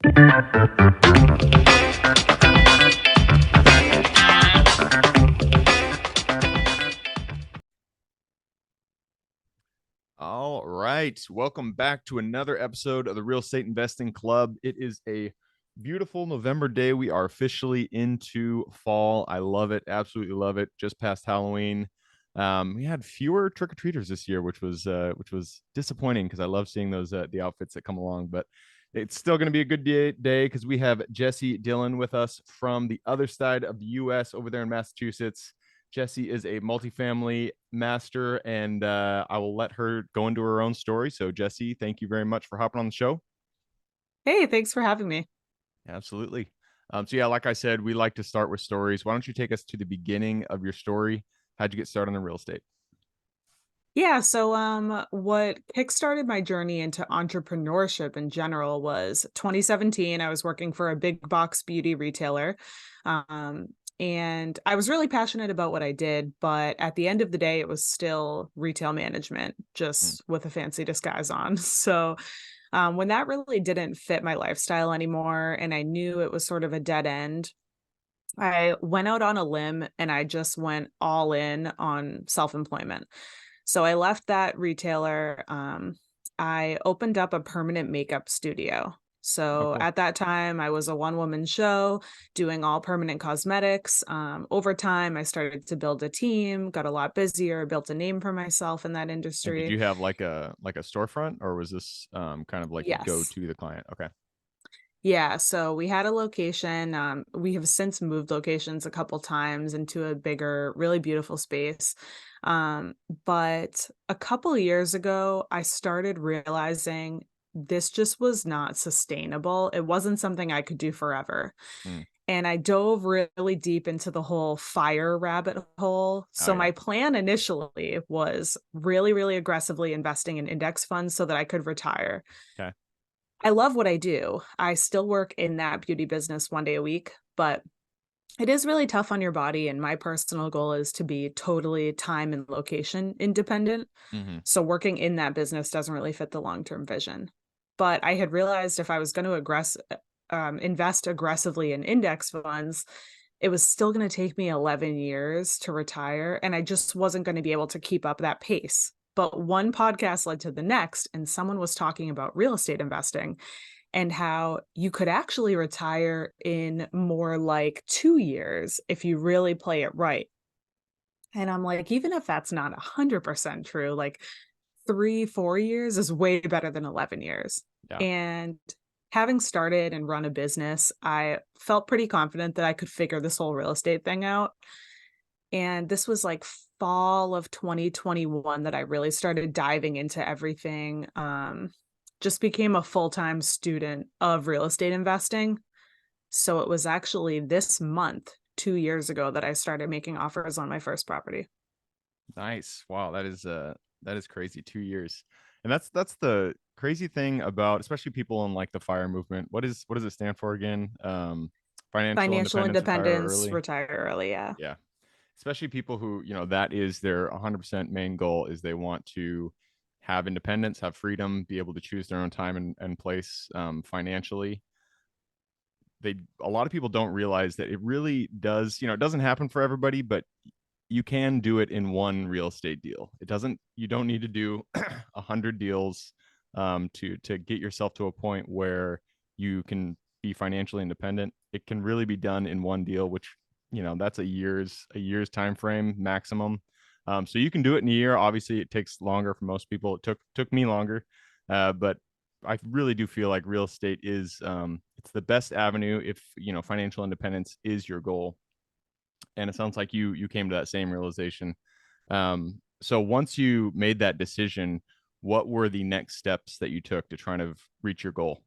All right. Welcome back to another episode of the Real Estate Investing Club. It is a beautiful November day. We are officially into fall. I love it. Absolutely love it. Just past Halloween. We had fewer trick-or-treaters this year, which was disappointing because I love seeing those the outfits that come along. But it's still going to be a good day because we have Jessie, Dillon with us from the other side of the U.S. over there in Massachusetts. Jessie is a multifamily master, and I will let her go into her own story. So, Jessie, thank you very much for hopping on the show. Hey, thanks for having me. Absolutely. So, yeah, like I said, we like to start with stories. Why don't you take us to the beginning of your story? How'd you get started in real estate? Yeah, so what kickstarted my journey into entrepreneurship in general was 2017. I was working for a big box beauty retailer. Um, and I was really passionate about what I did, but at the end of the day, it was still retail management, Mm. just with a fancy disguise on. So when that really didn't fit my lifestyle anymore, and I knew it was sort of a dead end, I went out on a limb and I just went all in on self-employment. So I left that retailer. I opened up a permanent makeup studio. Oh, So cool. at that time, I was a one-woman show doing all permanent cosmetics. Over time, I started to build a team, got a lot busier, built a name for myself in that And did industry. you have like a storefront, or was this kind of like you go Yes. to the client? Okay. Yeah, so we had a location. We have since moved locations a couple times into a bigger, really beautiful space. Um, but a couple years ago, I started realizing this just was not sustainable. It wasn't something I could do forever. Mm. And I dove really deep into the whole FIRE rabbit hole. Oh, So yeah. my plan initially was really, really aggressively investing in index funds so that I could retire. Okay. I love what I do. I still work in that beauty business 1 day a week, but it is really tough on your body, and my personal goal is to be totally time and location independent. Mm-hmm. So working in that business doesn't really fit the long-term vision. But I had realized if I was going to invest aggressively in index funds, it was still going to take me 11 years to retire, and I just wasn't going to be able to keep up that pace. But one podcast led to the next, and someone was talking about real estate investing and how you could actually retire in more like 2 years if you really play it right. And I'm like, even if that's not 100% true, like 3, 4 years is way better than 11 years. Yeah. And having started and run a business, I felt pretty confident that I could figure this whole real estate thing out. And this was like fall of 2021 that I really started diving into everything. Just became a full-time student of real estate investing. So it was actually this month, 2 years ago, that I started making offers on my first property. Nice. Wow, that is crazy. 2 years. And that's the crazy thing about especially people in like the FIRE movement. What does it stand for again? Financial Financial independence, retire independence, early. retire early, yeah. Yeah. Especially people who, that is their 100% main goal is they want to have independence, have freedom, be able to choose their own time and place financially. A lot of people don't realize that it really does, it doesn't happen for everybody, but you can do it in one real estate deal. You don't need to do 100 deals to get yourself to a point where you can be financially independent. It can really be done in one deal, which, that's a year's time frame maximum. So you can do it in a year. Obviously it takes longer for most people. It took me longer. But I really do feel like real estate is, it's the best avenue if, financial independence is your goal. And it sounds like you came to that same realization. So once you made that decision, what were the next steps that you took to try to reach your goal?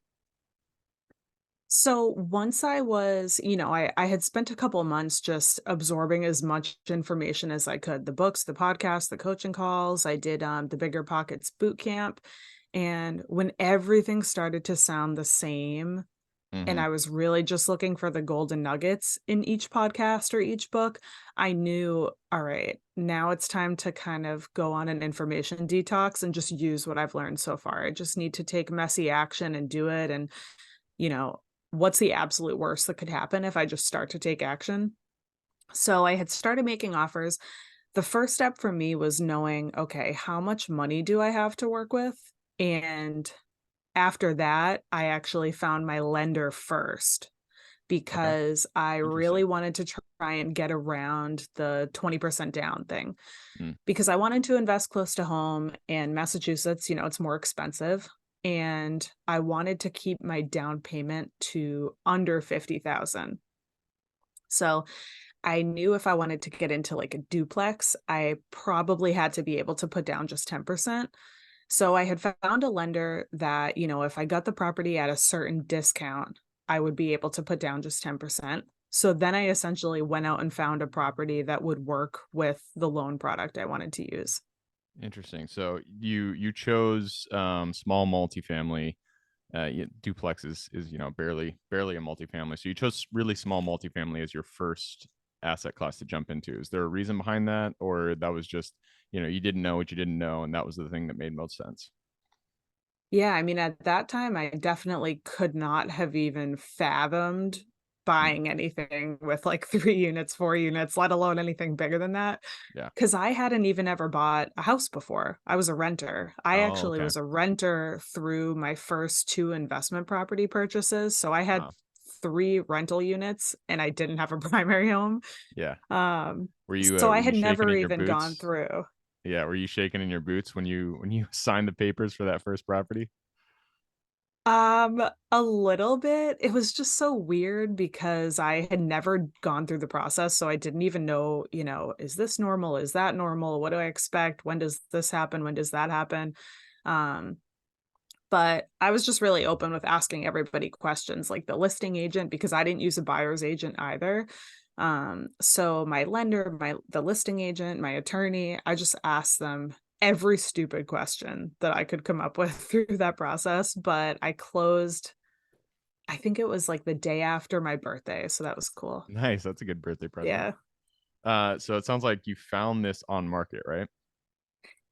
So once I was, I had spent a couple of months just absorbing as much information as I could, the books, the podcasts, the coaching calls. I did the Bigger Pockets boot camp. And when everything started to sound the same, and Mm-hmm. I was really just looking for the golden nuggets in each podcast or each book, I knew, all right, now it's time to kind of go on an information detox and just use what I've learned so far. I just need to take messy action and do it. And what's the absolute worst that could happen if I just start to take action? So I had started making offers. The first step for me was knowing, okay, how much money do I have to work with? And after that, I actually found my lender first Okay. because I really Interesting. wanted to try and get around the 20% down thing Mm, because I wanted to invest close to home, and Massachusetts, it's more expensive. And I wanted to keep my down payment to under 50,000. So I knew if I wanted to get into like a duplex, I probably had to be able to put down just 10%. So I had found a lender that, if I got the property at a certain discount, I would be able to put down just 10%. So then I essentially went out and found a property that would work with the loan product I wanted to use. interesting. So you chose small multifamily. Duplex is barely a multifamily. So you chose really small multifamily as your first asset class to jump into. Is there a reason behind that, or that was just you didn't know what you didn't know, and that was the thing that made most sense? Yeah, I mean, at that time, I definitely could not have even fathomed Mm, buying anything with like 3 units, 4 units, let alone anything bigger than that. yeah. 'Cause I hadn't even ever bought a house before. I was a renter. I Oh, actually okay. was a renter through my first 2 investment property purchases, so I had Wow. 3 rental units, and I didn't have a primary home. Yeah. Um, Were so I you had shaking never in your even gone boots? through. Yeah. Were you shaking in your boots when you signed the papers for that first property? A little bit. It was just so weird because I had never gone through the process, so I didn't even know, is this normal? Is that normal? What do I expect? When does this happen? When does that happen? Um, but I was just really open with asking everybody questions, like the listing agent, because I didn't use a buyer's agent either. So my lender, the listing agent, my attorney, I just asked them every stupid question that I could come up with through that process. But I closed, I think it was like the day after my birthday, so that was cool. Nice. That's a good birthday present. Yeah. So it sounds like you found this on market, right?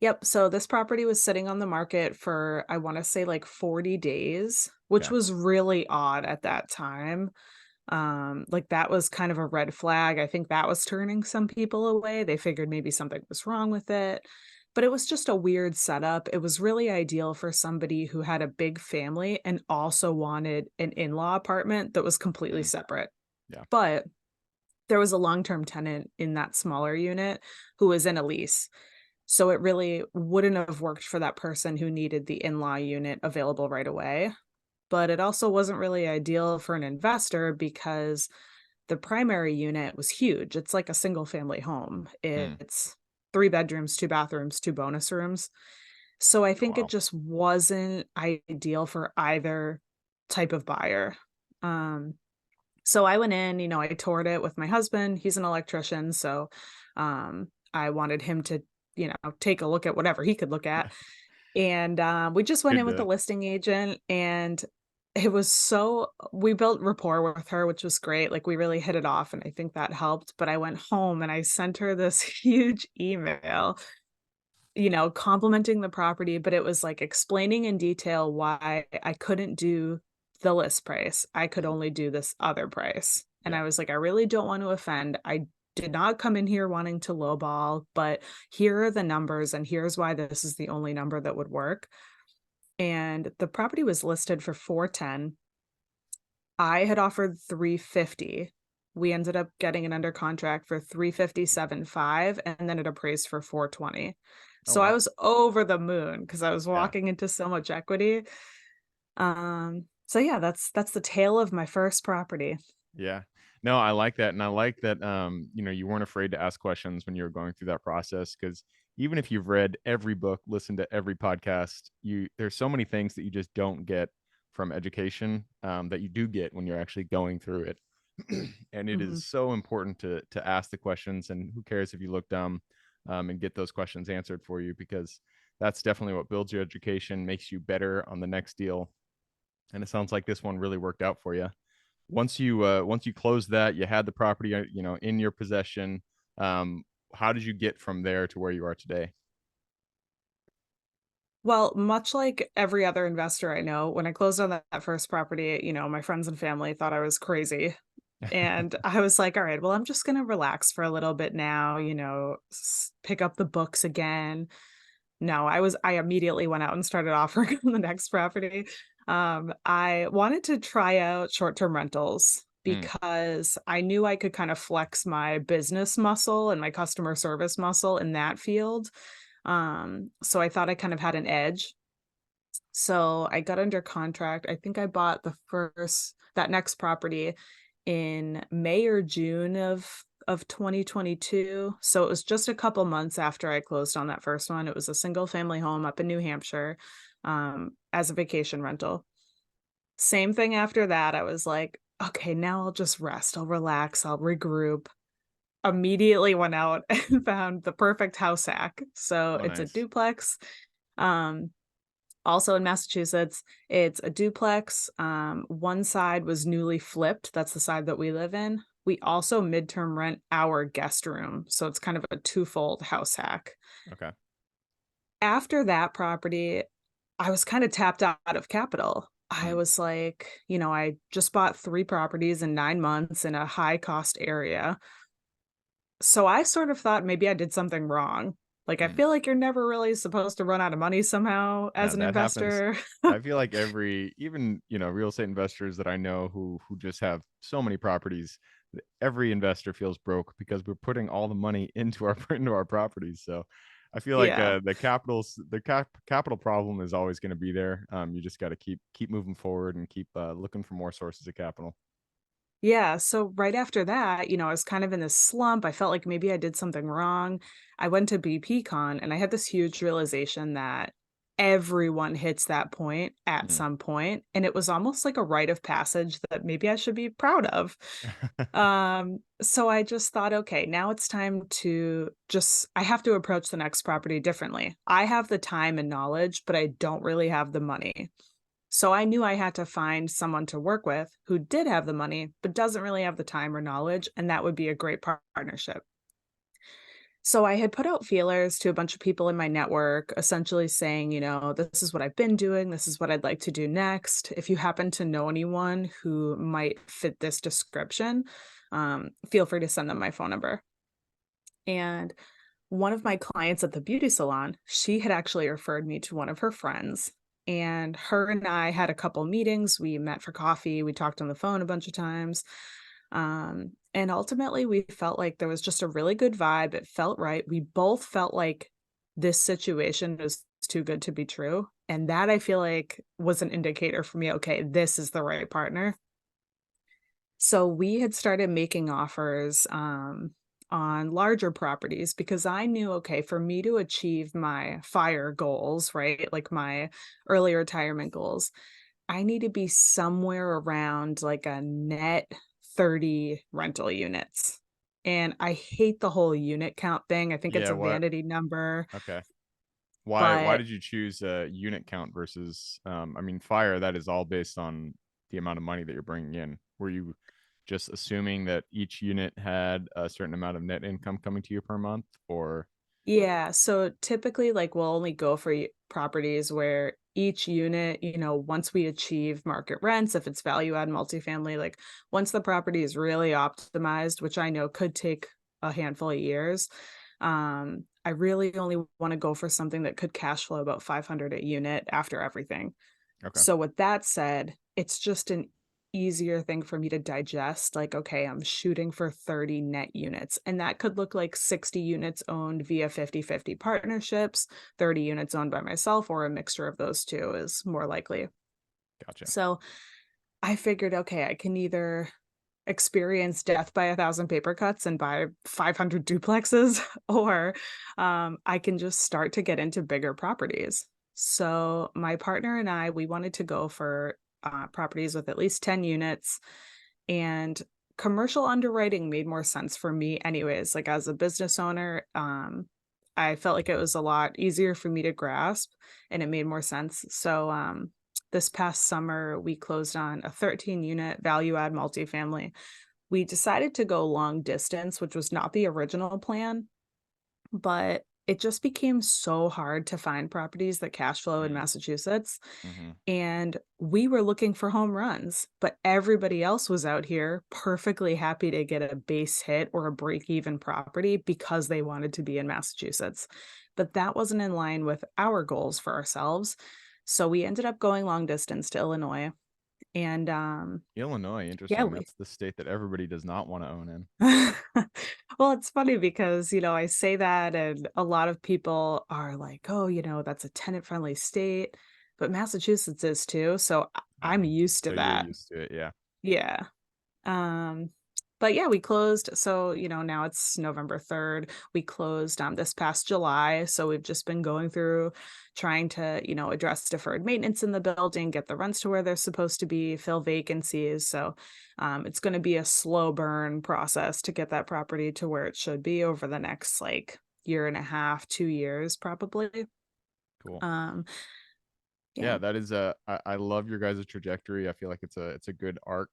Yep, so this property was sitting on the market for, I wanna say, like, 40 days, which Yeah. was really odd at that time. Like, that was kind of a red flag. I think that was turning some people away. They figured maybe something was wrong with it, but it was just a weird setup. It was really ideal for somebody who had a big family and also wanted an in-law apartment that was completely Mm, separate. yeah. But there was a long-term tenant in that smaller unit who was in a lease. So it really wouldn't have worked for that person who needed the in-law unit available right away. But it also wasn't really ideal for an investor because the primary unit was huge. It's like a single family home. Mm. It's 3 bedrooms, 2 bathrooms, 2 bonus rooms. So I Oh, think it wow. just wasn't ideal for either type of buyer. Um, so I went in, I toured it with my husband. He's an electrician, so I wanted him to, take a look at whatever he could look at. And we just went Good in with the to listing agent, and it was so we built rapport with her, which was great. Like we really hit it off, and I think that helped. But I went home and I sent her this huge email, complimenting the property, but it was like explaining in detail why I couldn't do the list price. I could Mm, only do this other price. And yeah. I was like, I really don't want to offend. I did not come in here wanting to lowball, but here are the numbers, and here's why this is the only number that would work. And the property was listed for 410. I had offered 350. We ended up getting it under contract for 357.5, and then it appraised for 420. Oh, So I wow. was over the moon because I was Yeah. walking into so much equity. So yeah, that's the tale of my first property. Yeah. No, I like that, and I like that, you weren't afraid to ask questions when you were going through that process. Because even if you've read every book, listened to every podcast, there's so many things that you just don't get from education, that you do get when you're actually going through it. And it Mhm, is so important to ask the questions, and who cares if you look dumb, and get those questions answered for you, because that's definitely what builds your education, makes you better on the next deal, and it sounds like this one really worked out for you. Once you closed that, you had the property, in your possession. Um, how did you get from there to where you are today? Well, much like every other investor I know, when I closed on that first property, my friends and family thought I was crazy. And I was like, all right, well, I'm just going to relax for a little bit now, pick up the books again. No, I immediately went out and started offering on the next property. I wanted to try out short-term rentals Mm, because I knew I could kind of flex my business muscle and my customer service muscle in that field. So I thought I kind of had an edge. So I got under contract. I think I bought that next property in May or June of 2022. So it was just a couple months after I closed on that first one. It was a single family home up in New Hampshire, as a vacation rental. Same thing after that. I was like, okay, now I'll just rest. I'll relax. I'll regroup. Immediately went out and found the perfect house hack. So oh, it's a nice. duplex. Um, Also in Massachusetts, it's a duplex. One side was newly flipped. That's the side that we live in. We also midterm rent our guest room. So it's kind of a twofold house hack. Okay. After that property, I was kind of tapped out of capital. I Mm, was like, I just bought 3 properties in 9 months in a high cost area. So I sort of thought maybe I did something wrong. Like, I mm. feel like you're never really supposed to run out of money somehow as Yeah, an that happens. investor. I feel like every even, real estate investors that I know who just have so many properties, every investor feels broke because we're putting all the money into our into our properties. So I feel like Yeah. the capital problem is always going to be there. You just got to keep moving forward and keep looking for more sources of capital. Yeah, so right after that, I was kind of in this slump. I felt like maybe I did something wrong. I went to BPCon and I had this huge realization that everyone hits that point at Mm. some point, and it was almost like a rite of passage that maybe I should be proud of. So I just thought, okay, now it's time to I have to approach the next property differently. I have the time and knowledge, but I don't really have the money. So I knew I had to find someone to work with who did have the money, but doesn't really have the time or knowledge, and that would be a great partnership. So I had put out feelers to a bunch of people in my network, essentially saying, this is what I've been doing. This is what I'd like to do next. If you happen to know anyone who might fit this description, feel free to send them my phone number. And one of my clients at the beauty salon, she had actually referred me to one of her friends. And her and I had a couple meetings. We met for coffee. We talked on the phone a bunch of times. And ultimately, we felt like there was just a really good vibe. It felt right. We both felt like this situation was too good to be true. And that I feel like was an indicator for me, okay, this is the right partner. So we had started making offers on larger properties because I knew, okay, for me to achieve my FIRE goals, right? Like my early retirement goals, I need to be somewhere around like a net 30 rental units. And I hate the whole unit count thing. I think it's Yeah. a What? vanity number, Okay. Why but did you choose unit count versus I mean fire that is all based on the amount of money that you're bringing in. Were you just assuming that each unit had a certain amount of net income coming to you per month or yeah, so typically, like, we'll only go for properties where each unit, once we achieve market rents, if it's value add multifamily, like once the property is really optimized, which I know could take a handful of years, I really only want to go for something that could cash flow about 500 a unit after everything. okay. So with that said, it's just an easier thing for me to digest, like, okay, I'm shooting for 30 net units, and that could look like 60 units owned via 50-50 partnerships, 30 units owned by myself, or a mixture of those two is more likely. Gotcha. So I figured, okay, I can either experience death by a thousand paper cuts and buy 500 duplexes, or I can just start to get into bigger properties. So my partner and I, we wanted to go for properties with at least 10 units, and commercial underwriting made more sense for me anyways. Like as a business owner, I felt like it was a lot easier for me to grasp and it made more sense. So this past summer, we closed on a 13 unit value add multifamily. We decided to go long distance, which was not the original plan, but it just became so hard to find properties that cash flow in Massachusetts. Mm-hmm. And we were looking for home runs, but everybody else was out here perfectly happy to get a base hit or a break even property because they wanted to be in Massachusetts. But that wasn't in line with our goals for ourselves. So we ended up going long distance to Illinois. And Illinois, yeah, interesting. we That's the state that everybody does not want to own in. well, it's funny because, I say that and a lot of people are like, "Oh, that's a tenant-friendly state," but Massachusetts is too, so I'm Oh, used to so you're that. used to it, yeah. Yeah. Um, but yeah, we closed. So, now it's November 3rd. We closed this past July. So we've just been going through trying to, address deferred maintenance in the building, get the rents to where they're supposed to be, fill vacancies. So it's going to be a slow burn process to get that property to where it should be over the next like year and a half, 2 years, probably. Cool. Um, Yeah, yeah. that is I love your guys' trajectory. I feel like it's a good arc.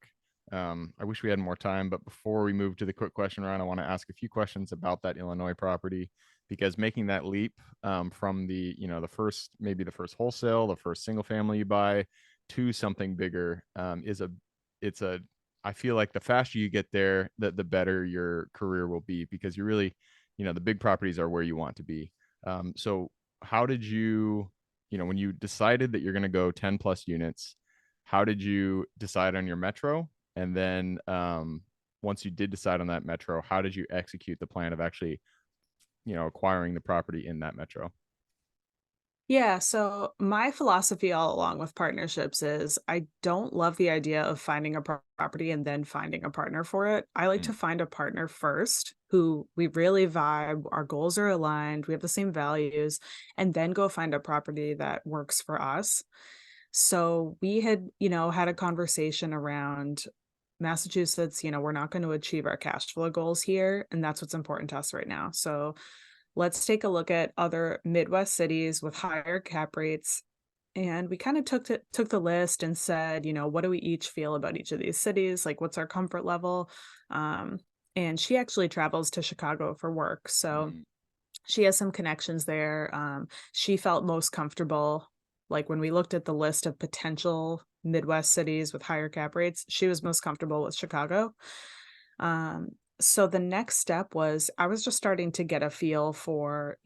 I wish we had more time, but before we move to the quick question round, I want to ask a few questions about that Illinois property because making that leap from the first, maybe the first wholesale, the first single family you buy to something bigger it's a I feel like the faster you get there, the better your career will be because you really, the big properties are where you want to be. So how did you, when you decided that you're going to go 10 plus units, how did you decide on your metro? And then once you did decide on that metro, how did you execute the plan of actually, acquiring the property in that metro? Yeah, so my philosophy all along with partnerships is I don't love the idea of finding a property and then finding a partner for it. I like to Mm, find a partner first who we really vibe, our goals are aligned, we have the same values, and then go find a property that works for us. So we had, had a conversation around Massachusetts, we're not going to achieve our cash flow goals here, and that's what's important to us right now. So let's take a look at other Midwest cities with higher cap rates. And we kind of took the list and said, what do we each feel about each of these cities? Like, what's our comfort level? Um, and she actually travels to Chicago for work, so mm, she has some connections there. She felt most comfortable, like when we looked at the list of potential Midwest cities with higher cap rates, she was most comfortable with Chicago. Um, so the next step was I was just starting to get a feel for,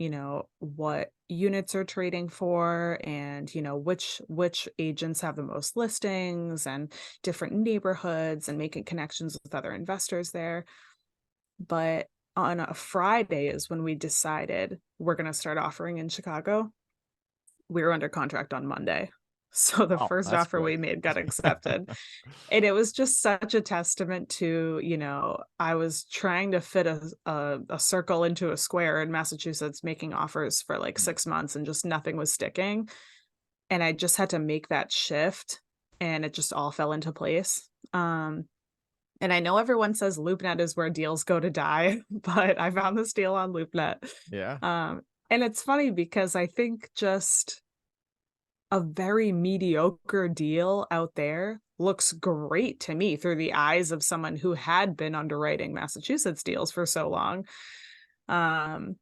what units are trading for and, which agents have the most listings and different neighborhoods and making connections with other investors there. But on a Friday is when we decided we're going to start offering in Chicago. We were under contract on Monday. So the wow, first that's offer quick. we made got accepted. And it was just such a testament to, I was trying to fit a circle into a square in Massachusetts, making offers for like Mm, 6 months and just nothing was sticking. And I just had to make that shift and it just all fell into place. And I know everyone says LoopNet is where deals go to die, but I found this deal on LoopNet. yeah. And it's funny because I think just a very mediocre deal out there looks great to me through the eyes of someone who had been underwriting Massachusetts deals for so long. Um,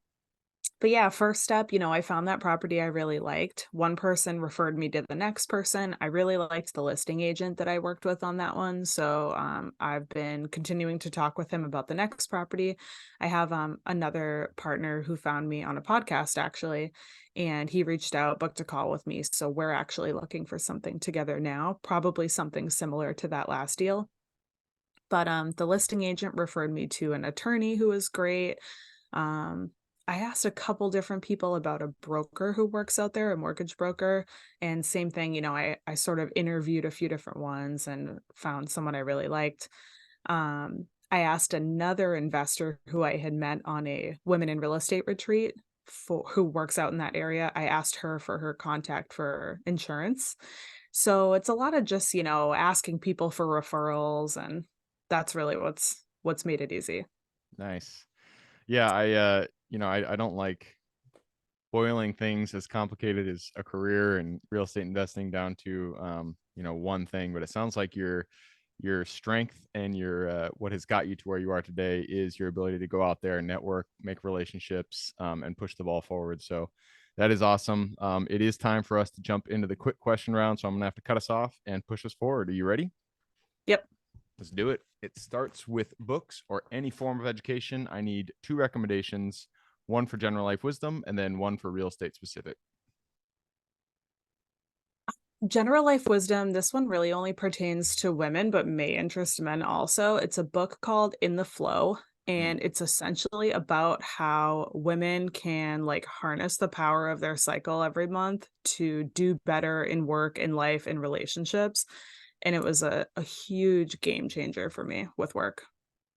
but yeah, first step, I found that property I really liked. One person referred me to the next person. I really liked the listing agent that I worked with on that one. So I've been continuing to talk with him about the next property. I have another partner who found me on a podcast actually, and he reached out, booked a call with me. So we're actually looking for something together now, probably something similar to that last deal. But the listing agent referred me to an attorney who was great. Um, I asked a couple different people about a broker who works out there, a mortgage broker, and same thing, I sort of interviewed a few different ones and found someone I really liked. I asked another investor who I had met on a women in real estate retreat for who works out in that area. I asked her for her contact for insurance. So it's a lot of just, asking people for referrals and that's really what's made it easy. Nice. Yeah, I don't like boiling things as complicated as a career and real estate investing down to one thing, but it sounds like your strength and your what has got you to where you are today is your ability to go out there and network, make relationships, and push the ball forward. So that is awesome. It is time for us to jump into the quick question round. So I'm gonna have to cut us off and push us forward. Are you ready? Yep. Let's do it. It starts with books or any form of education. I need two recommendations, one for general life wisdom and then one for real estate specific. General life wisdom, this one really only pertains to women, but may interest men also. It's a book called In the Flow, Mm, and it's essentially about how women can like harness the power of their cycle every month to do better in work, in life, in relationships. And it was a huge game changer for me with work.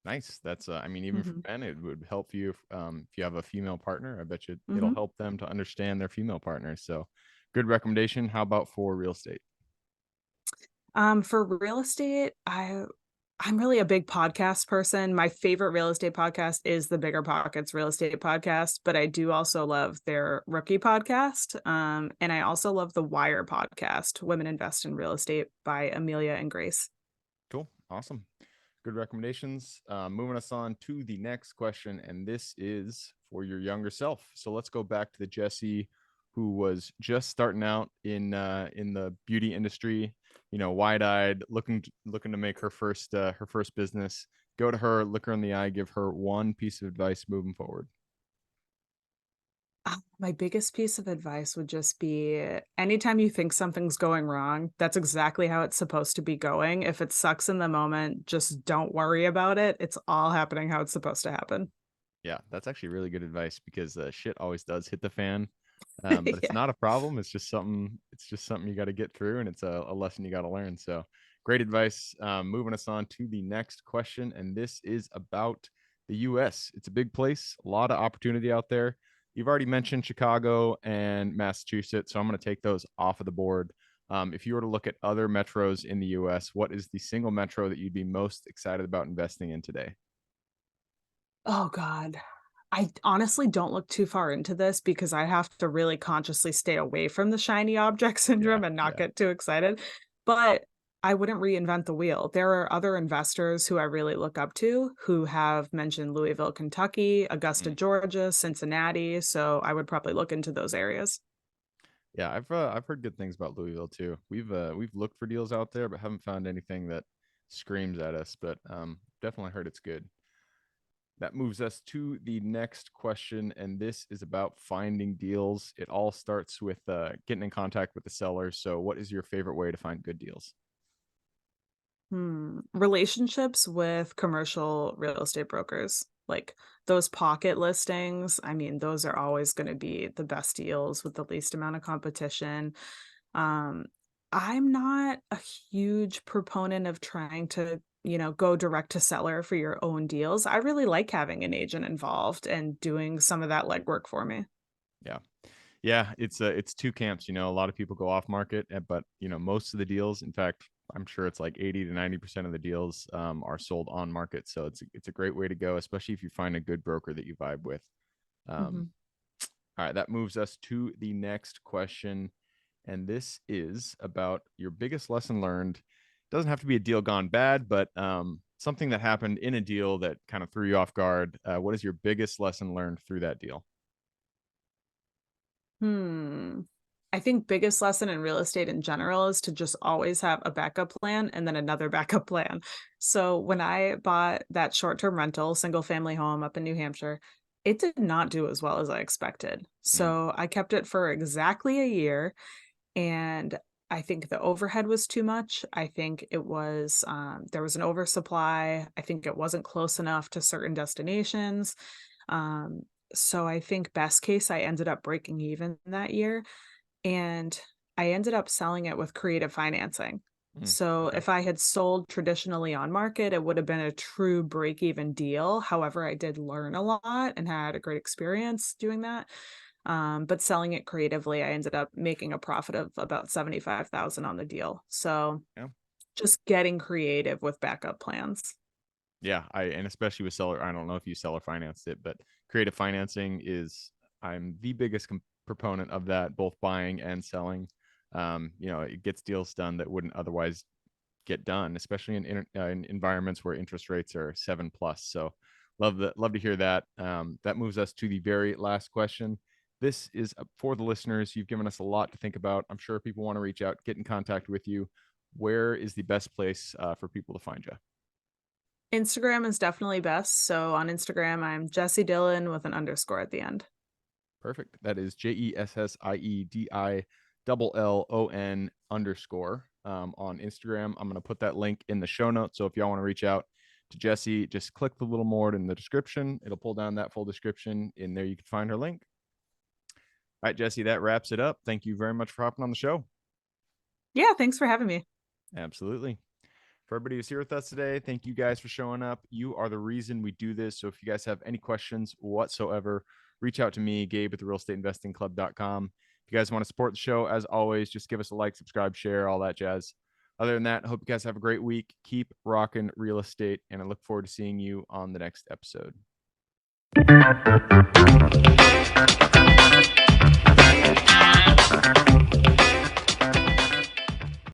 nice. That's I mean, even for Hmm. men, it would help you if you have a female partner. I bet you it'll Hmm. help them to understand their female partner. So good recommendation. How about for real estate? For real estate, I'm really a big podcast person. My favorite real estate podcast is the Bigger Pockets Real Estate Podcast, but I do also love their Rookie podcast. And I also love the Wire podcast, Women Invest in Real Estate by Amelia and Grace. Cool. Awesome. Good recommendations. Moving us on to the next question, and this is for your younger self. So let's go back to the Jessie who was just starting out in the beauty industry, you know, wide-eyed, looking to make her first business. Go to her, look her in the eye, give her one piece of advice moving forward. My biggest piece of advice would just be anytime you think something's going wrong, that's exactly how it's supposed to be going. If it sucks in the moment, just don't worry about it. It's all happening how it's supposed to happen. Yeah, that's actually really good advice because shit always does hit the fan. But it's Yeah. not a problem. It's just something. It's just something you got to get through, and it's a lesson you got to learn. So, great advice. Moving us on to the next question, and this is about the U.S. It's a big place, a lot of opportunity out there. You've already mentioned Chicago and Massachusetts, so I'm going to take those off of the board. If you were to look at other metros in the U.S., what is the single metro that you'd be most excited about investing in today? Oh god. I honestly don't look too far into this because I have to really consciously stay away from the shiny object Yeah, syndrome and not yeah. get too excited. But I wouldn't reinvent the wheel. There are other investors who I really look up to who have mentioned Louisville, Kentucky, Augusta, Mm. Georgia, Cincinnati. So I would probably look into those areas. Yeah, I've heard good things about Louisville too. We've looked for deals out there, but haven't found anything that screams at us. But definitely heard it's good. That moves us to the next question, and this is about finding deals. It all starts with getting in contact with the seller. So, what is your favorite way to find good deals? Relationships with commercial real estate brokers, like those pocket listings. I mean, those are always going to be the best deals with the least amount of competition. Um, I'm not a huge proponent of trying to, go direct to seller for your own deals. I really like having an agent involved and doing some of that legwork for me. Yeah, yeah, it's two camps. You know, a lot of people go off market, but you know, most of the deals, in fact, I'm sure it's like 80 to 90% of the deals are sold on market. So it's a great way to go, especially if you find a good broker that you vibe with. Um, Mhm. all right, that moves us to the next question, and this is about your biggest lesson learned. Doesn't have to be a deal gone bad, but something that happened in a deal that kind of threw you off guard. What is your biggest lesson learned through that deal? Hmm. I think biggest lesson in real estate in general is to just always have a backup plan and then another backup plan. So when I bought that short-term rental single family home up in New Hampshire, it did not do as well as I expected. Mm, So I kept it for exactly a year, and I think the overhead was too much. I think it was there was an oversupply. I think it wasn't close enough to certain destinations. Um, so I think best case, I ended up breaking even that year, and I ended up selling it with creative financing. So okay. if I had sold traditionally on market, it would have been a true break even deal. However, I did learn a lot and had a great experience doing that. But selling it creatively, I ended up making a profit of about 75,000 on the deal. So Yeah. just getting creative with backup plans. Yeah, I and especially with seller, I don't know if you seller financed it, but creative financing is I'm the biggest proponent of that, both buying and selling. You know, it gets deals done that wouldn't otherwise get done, especially in environments where interest rates are 7+. So love to hear that. That moves us to the very last question. This is for the listeners. You've given us a lot to think about. I'm sure people want to reach out, get in contact with you. Where is the best place for people to find you? Instagram is definitely best. So on Instagram, I'm Jessie Dillon with an underscore at the end. Perfect. That is JESSIEDILLON_ on Instagram. I'm going to put that link in the show notes. So if y'all want to reach out to Jessie, just click the little more in the description. It'll pull down that full description. In there, you can find her link. All right, Jessie, that wraps it up. Thank you very much for hopping on the show. Yeah, thanks for having me. Absolutely. For everybody who's here with us today, thank you guys for showing up. You are the reason we do this. So if you guys have any questions whatsoever, reach out to me, Gabe at therealestateinvestingclub.com. If you guys want to support the show, as always, just give us a like, subscribe, share, all that jazz. Other than that, I hope you guys have a great week. Keep rocking real estate, and I look forward to seeing you on the next episode.